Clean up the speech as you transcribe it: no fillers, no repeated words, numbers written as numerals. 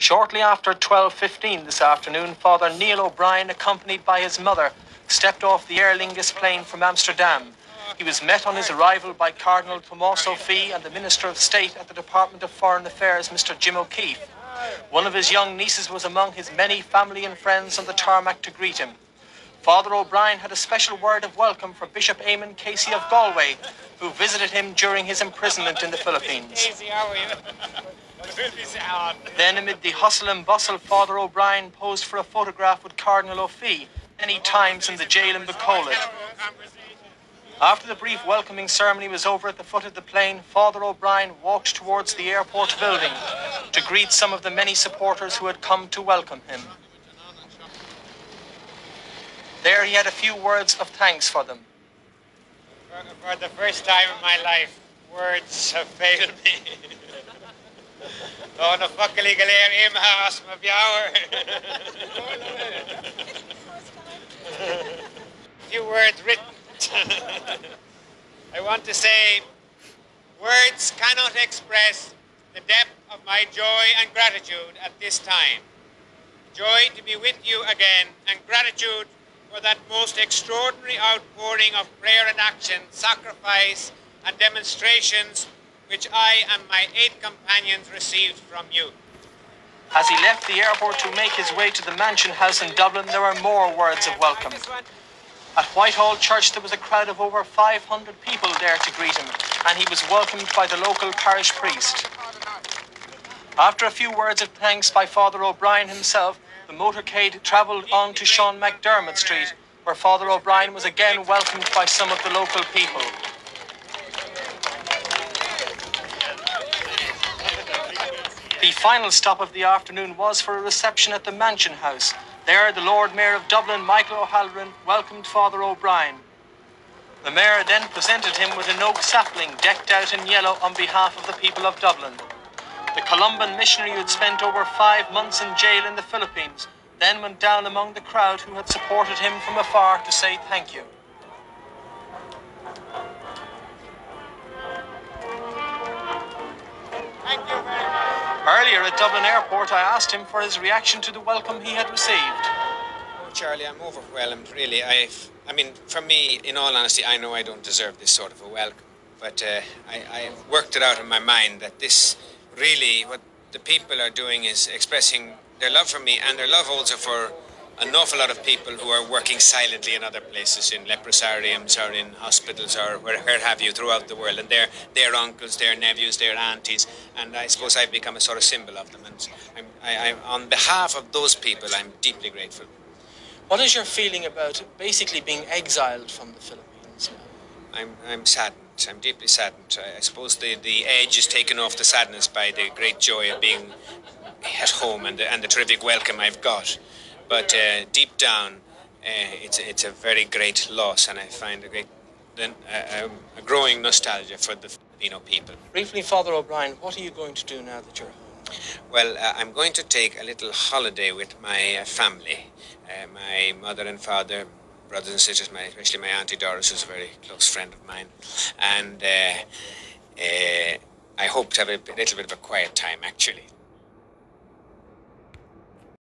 Shortly after 12:15 this afternoon, Father Niall O'Brien, accompanied by his mother, stepped off the Aer Lingus plane from Amsterdam. He was met on his arrival by Cardinal Tommaso Fee and the Minister of State at the Department of Foreign Affairs, Mr. Jim O'Keefe. One of his young nieces was among his many family and friends on the tarmac to greet him. Father O'Brien had a special word of welcome for Bishop Eamon Casey of Galway, who visited him during his imprisonment in the Philippines. Then, amid the hustle and bustle, Father O'Brien posed for a photograph with Cardinal O'Fee many times in the jail in Bacolod. After the brief welcoming ceremony was over at the foot of the plane, Father O'Brien walked towards the airport building to greet some of the many supporters who had come to welcome him. There he had a few words of thanks for them. For the first time in my life, words have failed me. Oh, no fuckily galer imhaas ma biawer. Few words written. I want to say, words cannot express the depth of my joy and gratitude at this time. Joy to be with you again, and gratitude for that most extraordinary outpouring of prayer and action, sacrifice and demonstrations which I and my 8 companions received from you. As he left the airport to make his way to the Mansion House in Dublin, there were more words of welcome. At Whitehall Church, there was a crowd of over 500 people there to greet him, and he was welcomed by the local parish priest. After a few words of thanks by Father O'Brien himself, the motorcade travelled on to Sean McDermott Street, where Father O'Brien was again welcomed by some of the local people. The final stop of the afternoon was for a reception at the Mansion House. There, the Lord Mayor of Dublin, Michael O'Halloran, welcomed Father O'Brien. The Mayor then presented him with an oak sapling decked out in yellow on behalf of the people of Dublin. The Columban missionary who had spent over 5 months in jail in the Philippines then went down among the crowd who had supported him from afar to say thank you. Thank you very much. Earlier at Dublin Airport, I asked him for his reaction to the welcome he had received. Oh, Charlie, I'm overwhelmed, really. I mean, for me, in all honesty, I know I don't deserve this sort of a welcome. But I worked it out in my mind that this really, what the people are doing is expressing their love for me and their love also for an awful lot of people who are working silently in other places, in leprosariums or in hospitals or where have you throughout the world. And their uncles, their nephews, their aunties. And I suppose I've become a sort of symbol of them. And I'm on behalf of those people, I'm deeply grateful. What is your feeling about basically being exiled from the Philippines now? I'm saddened. I'm deeply saddened. I suppose the edge is taken off the sadness by the great joy of being at home and the terrific welcome I've got. But deep down, it's a very great loss, and I find a growing nostalgia for the Filipino people. Briefly, Father O'Brien, what are you going to do now that you're home? Well, I'm going to take a little holiday with my family, my mother and father, brothers and sisters, especially my Auntie Doris, who's a very close friend of mine, and I hope to have a little bit of a quiet time, actually.